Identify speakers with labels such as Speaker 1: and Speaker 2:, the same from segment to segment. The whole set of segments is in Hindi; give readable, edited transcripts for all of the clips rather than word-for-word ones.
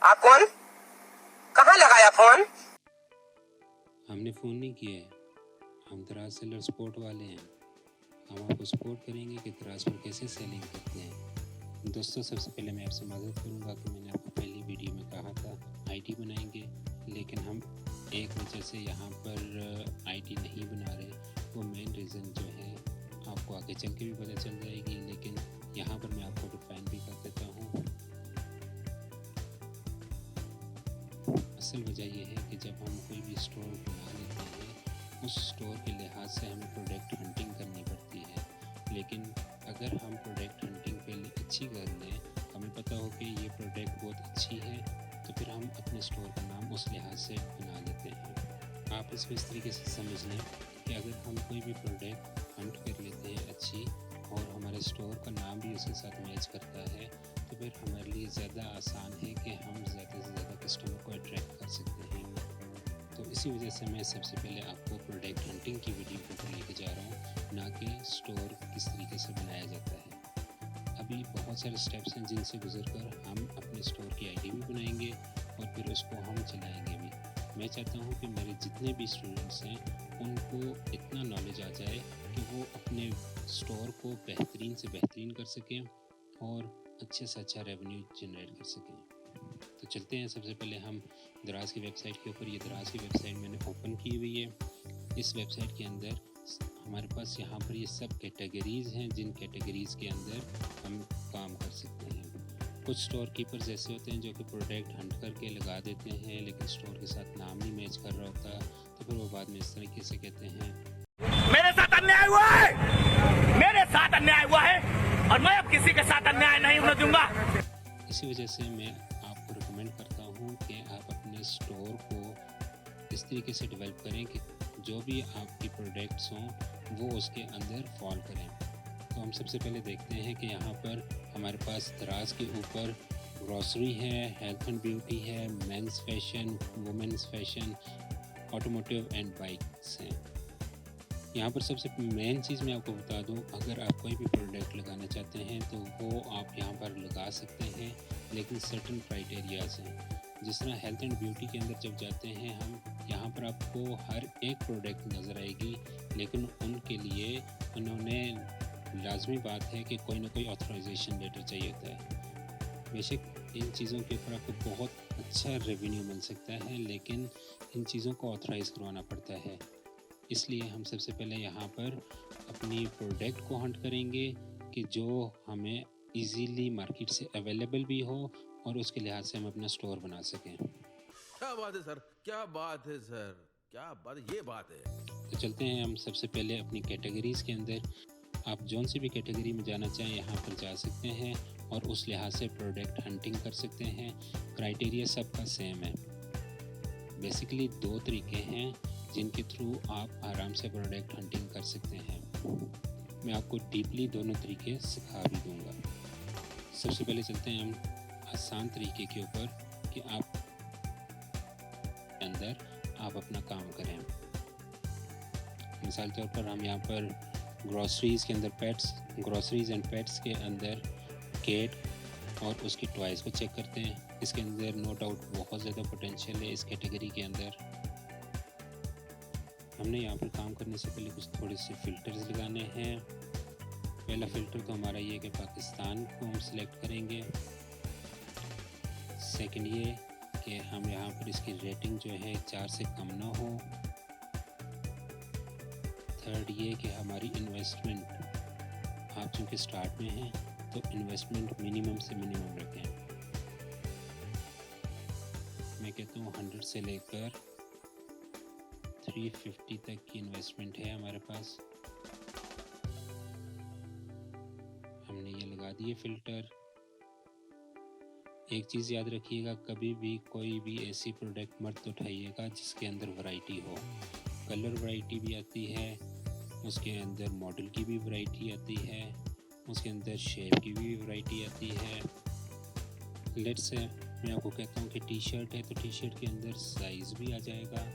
Speaker 1: आप कौन? कहाँ लगाया फोन?
Speaker 2: हमने फ़ोन नहीं किया है, हम दराज सेलर सपोर्ट वाले हैं। हम आपको सपोर्ट करेंगे कि दराज पर कैसे सेलिंग करते हैं। दोस्तों, सबसे पहले मैं आपसे माज़रत करूँगा कि मैंने आपको पहली वीडियो में कहा था आईडी बनाएंगे, लेकिन हम एक वजह से यहाँ पर आईडी नहीं बना रहे। वो मेन रीज़न जो है आपको आगे चल के भी पता चल जाएगी, लेकिन यहाँ पर मैं आपको डिफाइन भी कर देता हूँ। असल वजह यह है कि जब हम कोई भी स्टोर बना लेते हैं, उस स्टोर के लिहाज से हमें प्रोडक्ट हंटिंग करनी पड़ती है। लेकिन अगर हम प्रोडक्ट हंटिंग पहले अच्छी कर लें, हमें पता हो कि ये प्रोडक्ट बहुत अच्छी है, तो फिर हम अपने स्टोर का नाम उस लिहाज से बना लेते हैं। आप इसको इस तरीके से समझ लें कि अगर हम कोई भी प्रोडक्ट हंट कर लेते हैं अच्छी, और हमारे स्टोर का नाम भी उसके साथ मैच करता है, तो फिर हमारे लिए ज़्यादा आसान है कि हम ज़्यादा से ज़्यादा कस्टमर को अट्रैक्ट कर सकते हैं। तो इसी वजह से मैं सबसे पहले आपको प्रोडक्ट हंटिंग की वीडियो को लेके जा रहा हूँ, ना कि स्टोर किस तरीके से बनाया जाता है। अभी बहुत सारे स्टेप्स हैं जिनसे गुजरकर हम अपने स्टोर की आईडी भी बनाएंगे और फिर उसको हम चलाएंगे भी। मैं चाहता हूँ कि मेरे जितने भी स्टूडेंट्स हैं उनको इतना नॉलेज आ जाए कि वो अपने स्टोर को बेहतरीन से बेहतरीन कर सकें और अच्छे से अच्छा रेवेन्यू जनरेट कर सकें। तो चलते हैं, सबसे पहले हम दराज की वेबसाइट के ऊपर। ये दराज की वेबसाइट मैंने ओपन की हुई है। इस वेबसाइट के अंदर हमारे पास यहाँ पर ये सब कैटेगरीज़ हैं, जिन कैटेगरीज़ के अंदर हम काम कर सकते हैं। कुछ स्टोर कीपर्स ऐसे होते हैं जो कि प्रोडक्ट हंट करके लगा देते हैं, लेकिन स्टोर के साथ नाम नहीं मैच कर रहा होता, तो फिर वो बाद में इस तरीके से कहते हैं,
Speaker 3: मेरे साथ अन्याय हुआ है, मेरे साथ अन्याय हुआ है और मैं अब किसी के साथ अन्याय नहीं होने दूंगा।
Speaker 2: इसी वजह से मैं आपको रिकमेंड करता हूँ कि आप अपने स्टोर को इस तरीके से डेवलप करें कि जो भी आपकी प्रोडक्ट्स हों वो उसके अंदर फॉल करें। तो हम सबसे पहले देखते हैं कि यहाँ पर हमारे पास दराज के ऊपर ग्रॉसरी है, हेल्थ एंड ब्यूटी है, men's fashion, women's fashion, automotive and bikes हैं। यहाँ पर सबसे मेन चीज़ मैं आपको बता दूँ, अगर आप कोई भी प्रोडक्ट लगाना चाहते हैं तो वो आप यहाँ पर लगा सकते हैं, लेकिन सर्टन क्राइटेरियाज़ हैं। जिस तरह हेल्थ एंड ब्यूटी के अंदर जब जाते हैं हम, यहाँ पर आपको हर एक प्रोडक्ट नज़र आएगी, लेकिन उनके लिए उन्होंने लाजमी बात है कि कोई ना कोई ऑथराइजेशन लेटर चाहिए होता है। बेशक इन चीज़ों के ऊपर आपको बहुत अच्छा रेवेन्यू मिल सकता है, लेकिन इन चीज़ों को ऑथराइज़ करवाना पड़ता है। इसलिए हम सबसे पहले यहाँ पर अपनी प्रोडक्ट को हंट करेंगे कि जो हमें इजीली मार्केट से अवेलेबल भी हो और उसके लिहाज से हम अपना स्टोर बना सकें।
Speaker 4: क्या बात है सर, क्या बात है सर, क्या बात है, ये बात है।
Speaker 2: तो चलते हैं हम सबसे पहले अपनी कैटेगरीज़ के अंदर। आप जौन सी भी कैटेगरी में जाना चाहें यहाँ पर जा सकते हैं और उस लिहाज से प्रोडक्ट हंटिंग कर सकते हैं। क्राइटेरिया सबका सेम है। बेसिकली दो तरीके हैं जिनके थ्रू आप आराम से प्रोडक्ट हंटिंग कर सकते हैं। मैं आपको डीपली दोनों तरीके सिखा भी दूंगा। सबसे पहले चलते हैं हम आसान तरीके के ऊपर कि आप अंदर आप अपना काम करें। मिसाल तौर पर हम यहाँ पर ग्रॉसरीज़ के अंदर ग्रॉसरीज़ एंड पेट्स के अंदर केट और उसकी टॉयज़ को चेक करते हैं। इसके अंदर नो डाउट बहुत ज़्यादा पोटेंशियल है इस कैटेगरी के अंदर। हमने यहाँ पर काम करने से पहले कुछ थोड़े से फ़िल्टर्स लगाने हैं। पहला फ़िल्टर तो हमारा ये कि पाकिस्तान को हम सिलेक्ट करेंगे। सेकंड ये कि हम यहाँ पर इसकी रेटिंग जो है 4 से कम ना हो। थर्ड ये कि हमारी इन्वेस्टमेंट, आप चूँकि स्टार्ट में हैं तो इन्वेस्टमेंट मिनिमम से मिनिमम रखें। मैं कहता हूँ 100 से लेकर 350 तक की इन्वेस्टमेंट है हमारे पास। हमने ये लगा दिए फ़िल्टर। एक चीज़ याद रखिएगा, कभी भी कोई भी ऐसी प्रोडक्ट मत उठाइएगा जिसके अंदर वैरायटी हो। कलर वैरायटी भी आती है, उसके अंदर मॉडल की भी वैरायटी आती है, उसके अंदर शेप की भी वैरायटी आती है। लेट्स से मैं आपको कहता हूँ कि टी शर्ट है तो टी शर्ट के अंदर साइज़ भी आ जाएगा,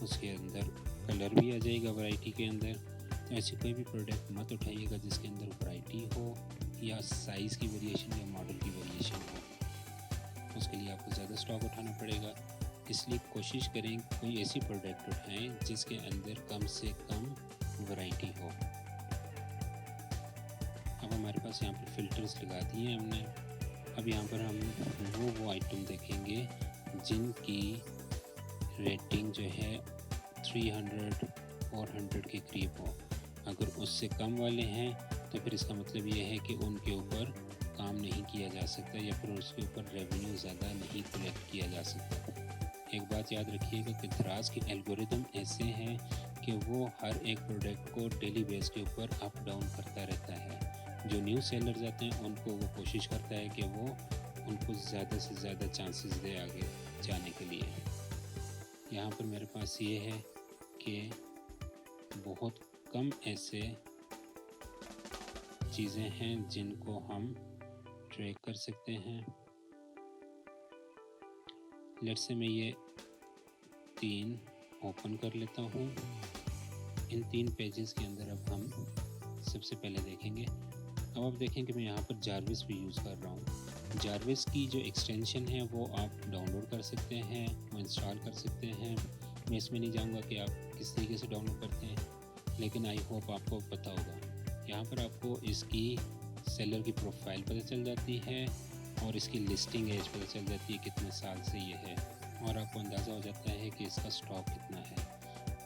Speaker 2: उसके अंदर कलर भी आ जाएगा वैरायटी के अंदर। तो ऐसी कोई भी प्रोडक्ट मत उठाइएगा जिसके अंदर वैरायटी हो या साइज़ की वेरिएशन या मॉडल की वेरिएशन हो। उसके लिए आपको ज़्यादा स्टॉक उठाना पड़ेगा। इसलिए कोशिश करें कोई ऐसी प्रोडक्ट उठाएं जिसके अंदर कम से कम वैरायटी हो। अब हमारे पास यहाँ पर फ़िल्टर्स लगा दिए हैं हमने। अब यहाँ पर हम वो आइटम देखेंगे जिनकी रेटिंग जो है 300 400 के करीब हो। अगर उससे कम वाले हैं तो फिर इसका मतलब ये है कि उनके ऊपर काम नहीं किया जा सकता या फिर उसके ऊपर रेवेन्यू ज़्यादा नहीं कलेक्ट किया जा सकता। एक बात याद रखिएगा कि दराज के एल्गोरिदम ऐसे हैं कि वो हर एक प्रोडक्ट को डेली बेस के ऊपर अप डाउन करता रहता है। जो न्यू सेलर्स आते हैं उनको वो कोशिश करता है कि वो उनको ज़्यादा से ज़्यादा चांसेस दे आगे जाने के लिए। यहाँ पर मेरे पास ये है कि बहुत कम ऐसे चीज़ें हैं जिनको हम ट्रैक कर सकते हैं। लेट्स से मैं ये 3 ओपन कर लेता हूँ। इन 3 पेजेस के अंदर अब हम सबसे पहले देखेंगे। अब आप देखें कि मैं यहाँ पर जारविस भी यूज़ कर रहा हूँ। जारविस की जो एक्सटेंशन है वो आप डाउनलोड कर सकते हैं, वो इंस्टॉल कर सकते हैं। मैं इसमें नहीं जाऊँगा कि आप किस तरीके से डाउनलोड करते हैं, लेकिन आई होप आपको पता होगा। यहाँ पर आपको इसकी सेलर की प्रोफाइल पता चल जाती है और इसकी लिस्टिंग एज पता चल जाती है कितने साल से ये है, और आपको अंदाज़ा हो जाता है कि इसका स्टॉक कितना है।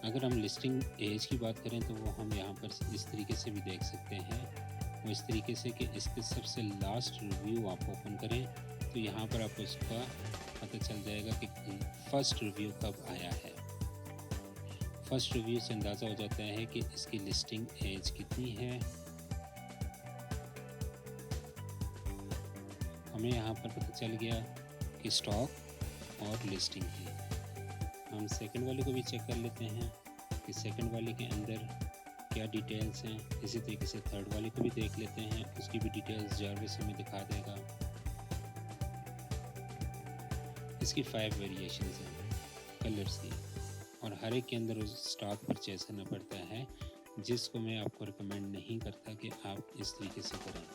Speaker 2: अगर हम लिस्टिंग एज की बात करें तो वो हम यहाँ पर इस तरीके से भी देख सकते हैं। वो इस तरीके से कि इसके सबसे लास्ट रिव्यू आप ओपन करें तो यहाँ पर आपको इसका पता चल जाएगा कि फ़र्स्ट रिव्यू कब आया है। फ़र्स्ट रिव्यू से अंदाज़ा हो जाता है कि इसकी लिस्टिंग एज कितनी है। हमें यहाँ पर पता चल गया कि स्टॉक और लिस्टिंग की। हम सेकंड वाले को भी चेक कर लेते हैं कि सेकंड वाले के अंदर क्या डिटेल्स हैं। इसी तरीके से थर्ड वाले को भी देख लेते हैं, उसकी भी डिटेल्स जारविस हमें दिखा देगा। इसकी 5 वेरिएशंस हैं कलर्स की, और हर एक के अंदर उस स्टॉक परचेज करना पड़ता है, जिसको मैं आपको रिकमेंड नहीं करता कि आप इस तरीके से करें।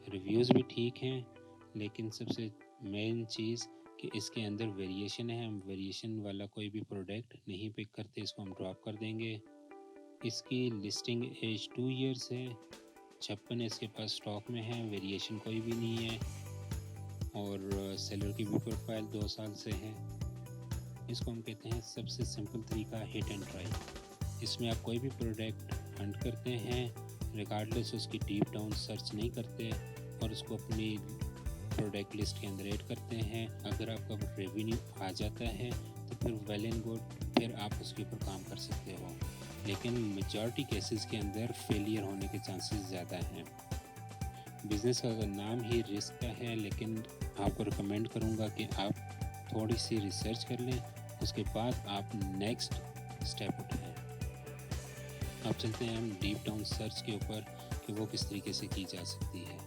Speaker 2: रिव्यूज़ भी ठीक हैं, लेकिन सबसे मेन चीज़ कि इसके अंदर वेरिएशन है। हम वेरिएशन वाला कोई भी प्रोडक्ट नहीं पिक करते, इसको हम ड्रॉप कर देंगे। इसकी लिस्टिंग एज 2 ईयर्स है, 56 इसके पास स्टॉक में है, वेरिएशन कोई भी नहीं है, और सेलर की भी प्रोफाइल 2 साल से है। इसको हम कहते हैं सबसे सिंपल तरीका हिट एंड ट्राई। इसमें आप कोई भी प्रोडक्ट हंट करते हैं, रिगार्डलेस उसकी डीप डाउन सर्च नहीं करते और उसको अपनी प्रोडक्ट लिस्ट के अंदर ऐड करते हैं। अगर आपका रेवेन्यू आ जाता है तो फिर वेल एंड गुड, फिर आप उसके ऊपर काम कर सकते हो। लेकिन मेजॉरिटी केसेस के अंदर फेलियर होने के चांसेस ज़्यादा हैं। बिज़नेस का नाम ही रिस्क का है, लेकिन आपको रिकमेंड करूँगा कि आप थोड़ी सी रिसर्च कर लें, उसके बाद आप नेक्स्ट स्टेप उठाएं। अब चलते हैं हम डीप डाउन सर्च के ऊपर कि वो किस तरीके से की जा सकती है।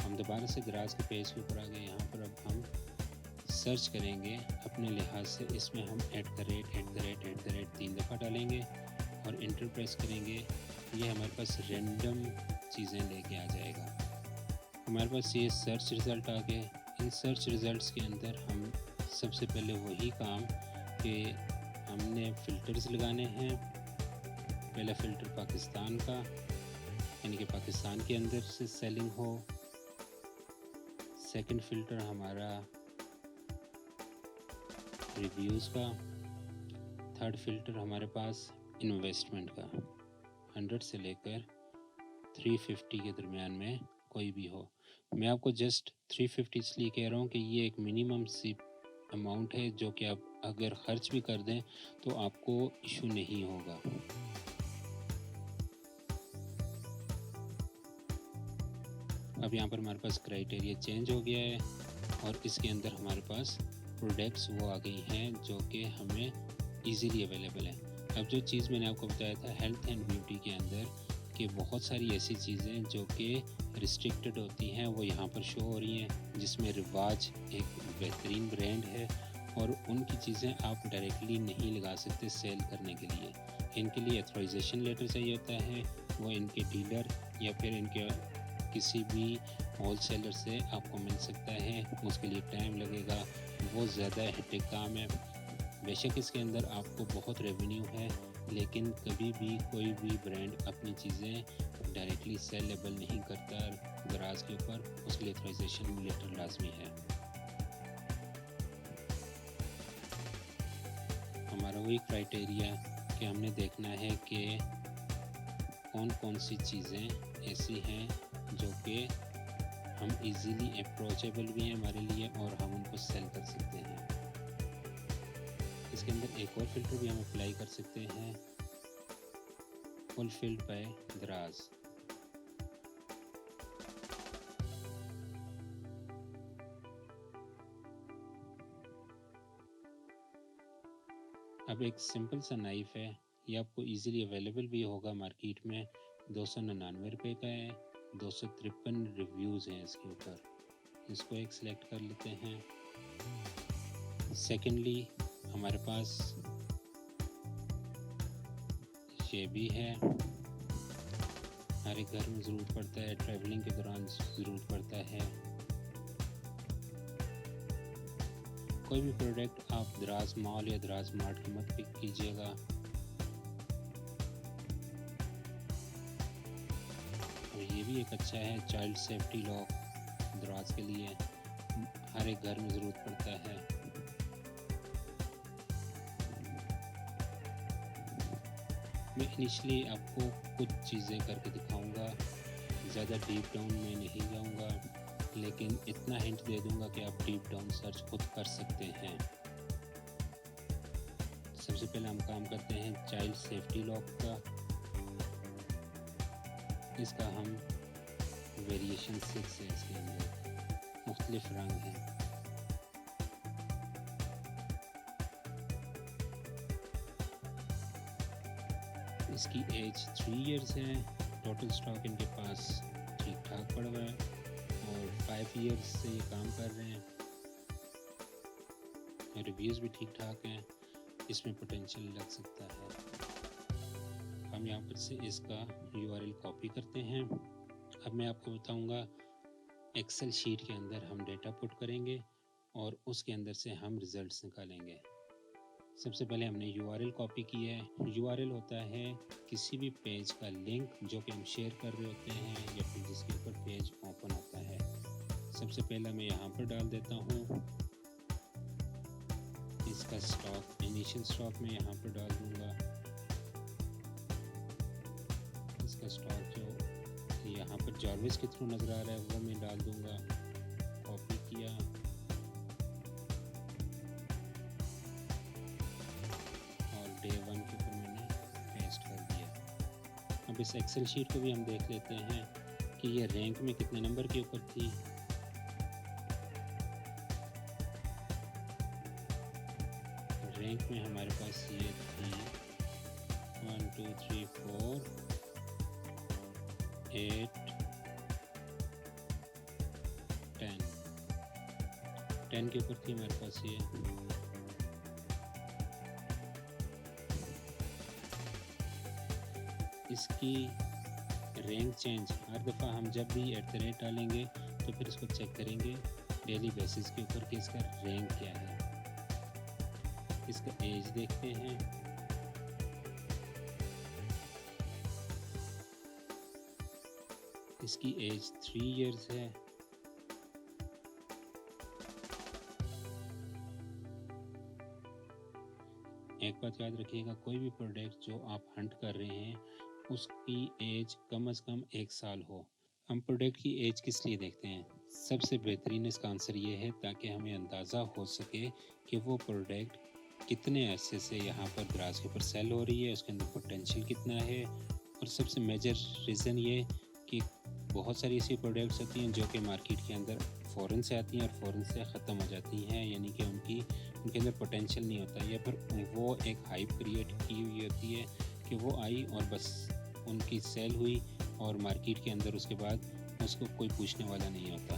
Speaker 2: हम दोबारा से दराज के पेज के ऊपर आ गए। यहाँ पर अब हम सर्च करेंगे अपने लिहाज से। इसमें हम @ 3 दफ़ा डालेंगे और इंटर प्रेस करेंगे। ये हमारे पास रैंडम चीज़ें लेके आ जाएगा। हमारे पास ये सर्च रिज़ल्ट आ गए। इन सर्च रिज़ल्ट्स के अंदर हम सबसे पहले वही काम कि हमने फ़िल्टर्स लगाने हैं। पहला फ़िल्टर पाकिस्तान का, यानी कि पाकिस्तान के अंदर से सेलिंग हो। सेकंड फ़िल्टर हमारा रिव्यूज़ का। थर्ड फ़िल्टर हमारे पास इन्वेस्टमेंट का, 100 से लेकर 350 के दरमियान में कोई भी हो। मैं आपको जस्ट 350 इसलिए कह रहा हूँ कि ये एक मिनिमम सी अमाउंट है जो कि आप अगर ख़र्च भी कर दें तो आपको इशू नहीं होगा। अब यहाँ पर हमारे पास क्राइटेरिया चेंज हो गया है और इसके अंदर हमारे पास प्रोडक्ट्स वो आ गई हैं जो कि हमें इजीली अवेलेबल है। अब जो चीज़ मैंने आपको बताया था हेल्थ एंड ब्यूटी के अंदर कि बहुत सारी ऐसी चीज़ें जो कि रिस्ट्रिक्टेड होती हैं वो यहाँ पर शो हो रही हैं, जिसमें रिवाज एक बेहतरीन ब्रांड है और उनकी चीज़ें आप डायरेक्टली नहीं लगा सकते सेल करने के लिए। इनके लिए ऑथराइजेशन लेटर चाहिए होता है, वो इनके डीलर या फिर इनके किसी भी होल सेलर से आपको मिल सकता है, उसके लिए टाइम लगेगा, वो ज़्यादा हेक्टिक काम है। बेशक इसके अंदर आपको बहुत रेवेन्यू है, लेकिन कभी भी कोई भी ब्रांड अपनी चीज़ें डायरेक्टली सेलेबल नहीं करता दराज के ऊपर, उसके लिए ऑथराइजेशन लेटर लाजमी है। हमारा वही क्राइटेरिया कि हमने देखना है कि कौन कौन सी चीज़ें ऐसी हैं जो कि हम इजीली अप्रोचेबल भी हैं हमारे लिए और हम उनको सेल कर सकते हैं। इसके अंदर एक और फ़िल्टर भी हम अप्लाई कर सकते हैं, फुलफिल्ड बाय दराज। अब एक सिंपल सा नाइफ़ है, ये आपको इजीली अवेलेबल भी होगा मार्केट में, 299 रुपये का है, 253 रिव्यूज़ हैं इसके ऊपर। इसको एक सिलेक्ट कर लेते हैं। सेकेंडली हमारे पास ये भी है, हर एक घर में ज़रूरत पड़ता है, ट्रैवलिंग के दौरान ज़रूरत पड़ता है। कोई भी प्रोडक्ट आप दराज मॉल या दराज मार्ट की मत पिक कीजिएगा। और ये भी एक अच्छा है, चाइल्ड सेफ्टी लॉक दराज के लिए हर एक घर में ज़रूरत पड़ता है। मैं इनिशियली आपको कुछ चीज़ें करके दिखाऊंगा, ज़्यादा डीप डाउन में नहीं जाऊंगा, लेकिन इतना हिंट दे दूंगा कि आप डीप डाउन सर्च खुद कर सकते हैं। सबसे पहले हम काम करते हैं चाइल्ड सेफ्टी लॉक का। इसका हम वेरिएशन 6 है, इसके अंदर मुख्तलिफ रंग हैं। इसकी एज 3 इयर्स है, टोटल स्टॉक इनके पास ठीक ठाक पड़ रहा है और 5 इयर्स से ये काम कर रहे हैं। रिव्यूज़ भी ठीक ठाक हैं, इसमें पोटेंशियल लग सकता है। हम यहाँ पर से इसका URL कॉपी करते हैं। अब मैं आपको बताऊँगा एक्सेल शीट के अंदर हम डेटा पुट करेंगे और उसके अंदर से हम रिज़ल्ट्स निकालेंगे। सबसे पहले हमने URL कॉपी की है। URL होता है किसी भी पेज का लिंक जो कि हम शेयर कर रहे होते हैं या फिर जिसके ऊपर पेज ओपन होता है। सबसे पहला मैं यहाँ पर डाल देता हूँ इसका स्टॉक, इनिशियल स्टॉक में यहाँ पर डाल दूँगा। इसका स्टॉक जो यहाँ पर जॉर्विस के थ्रू नज़र आ रहा है वो मैं डाल दूँगा। कॉपी किया और डे 1 के ऊपर मैंने पेस्ट कर दिया। अब इस एक्सेल शीट को भी हम देख लेते हैं कि ये रैंक में कितने नंबर के ऊपर थी। रैंक में हमारे पास ये थी 1 2 3 4 8 10 के ऊपर थी हमारे पास ये। इसकी रैंक चेंज हर दफ़ा हम जब भी @ डालेंगे तो फिर इसको चेक करेंगे डेली बेसिस के ऊपर कि इसका रैंक क्या है। इसका एज देखते हैं। इसकी एज 3 इयर्स है। एक बात याद रखिएगा, कोई भी प्रोडक्ट जो आप हंट कर रहे हैं उसकी एज कम से कम 1 साल हो। हम प्रोडक्ट की एज किस लिए देखते हैं? सबसे बेहतरीन इसका आंसर ये है ताकि हमें अंदाज़ा हो सके कि वो प्रोडक्ट कितने अरसे से यहाँ पर दराज के ऊपर सेल हो रही है, उसके अंदर पोटेंशियल कितना है। और सबसे मेजर रीज़न ये कि बहुत सारी ऐसी प्रोडक्ट्स होती हैं जो कि मार्केट के अंदर फ़ौरन से आती हैं और फ़ौरन से ख़त्म हो जाती हैं, यानी कि उनके अंदर पोटेंशियल नहीं होता, या फिर वो एक हाइप क्रिएट की हुई होती है कि वो आई और बस उनकी सेल हुई और मार्केट के अंदर उसके बाद उसको कोई पूछने वाला नहीं होता।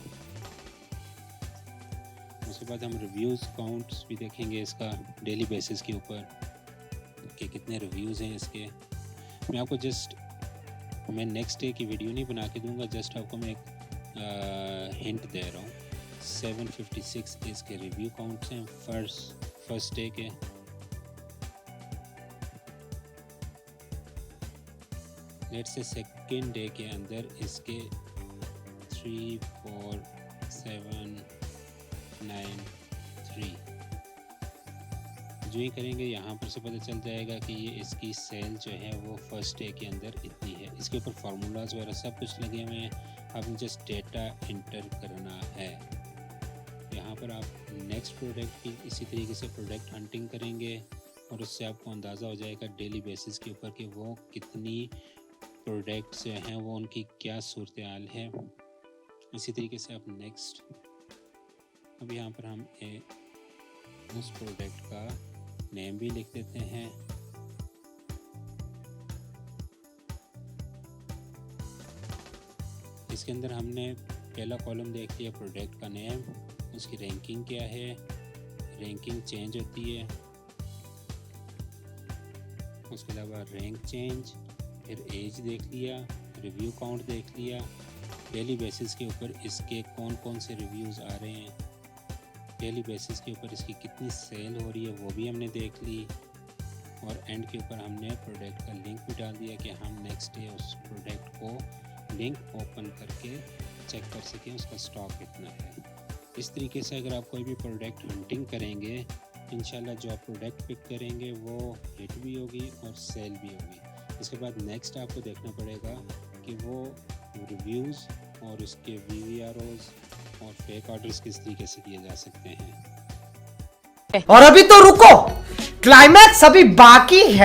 Speaker 2: उसके बाद हम रिव्यूज़ काउंट्स भी देखेंगे इसका डेली बेसिस के ऊपर कि कितने रिव्यूज़ हैं इसके। मैं आपको मैं नेक्स्ट डे की वीडियो नहीं बना के दूंगा, जस्ट आपको मैं एक हिंट दे रहा हूँ। 756 इसके रिव्यू काउंट्स हैं फर्स्ट डे के। लेट्स से सेकेंड डे के अंदर इसके 3, 4, 7, 9, 3 जो ही करेंगे यहाँ पर से पता चल जाएगा कि ये इसकी सेल जो है वो फर्स्ट डे के अंदर इतनी है। इसके ऊपर फार्मूलाज वगैरह सब कुछ लगे हुए हैं, आपने जस्ट डेटा इंटर करना है। यहाँ पर आप नेक्स्ट प्रोडक्ट की इसी तरीके से प्रोडक्ट हंटिंग करेंगे और उससे आपको अंदाज़ा हो जाएगा डेली बेसिस के ऊपर कि वो कितनी प्रोडक्ट्स जो हैं वो उनकी क्या सूरत हाल है। इसी तरीके से आप नेक्स्ट, अब यहाँ पर हम उस प्रोडक्ट का नेम भी लिख देते हैं। इसके अंदर हमने पहला कॉलम देख लिया प्रोडक्ट का नेम, उसकी रैंकिंग क्या है, रैंकिंग चेंज होती है, उसके अलावा रैंक चेंज, फिर एज देख लिया, रिव्यू काउंट देख लिया, डेली बेसिस के ऊपर इसके कौन कौन से रिव्यूज़ आ रहे हैं, डेली बेसिस के ऊपर इसकी कितनी सेल हो रही है वो भी हमने देख ली, और एंड के ऊपर हमने प्रोडक्ट का लिंक भी डाल दिया कि हम नेक्स्ट डे उस प्रोडक्ट को लिंक ओपन करके चेक कर सकें उसका स्टॉक कितना है। इस तरीके से अगर आप कोई भी प्रोडक्ट हंटिंग करेंगे, इंशाल्लाह जो आप प्रोडक्ट पिक करेंगे वो हिट भी होगी और सेल भी होगी। इसके बाद नेक्स्ट आपको देखना पड़ेगा कि वो रिव्यूज़ और उसके VVROs और फेक ऑर्डर्स किस तरीके से किए जा सकते हैं।
Speaker 5: और अभी तो रुको, क्लाइमैक्स अभी बाकी है।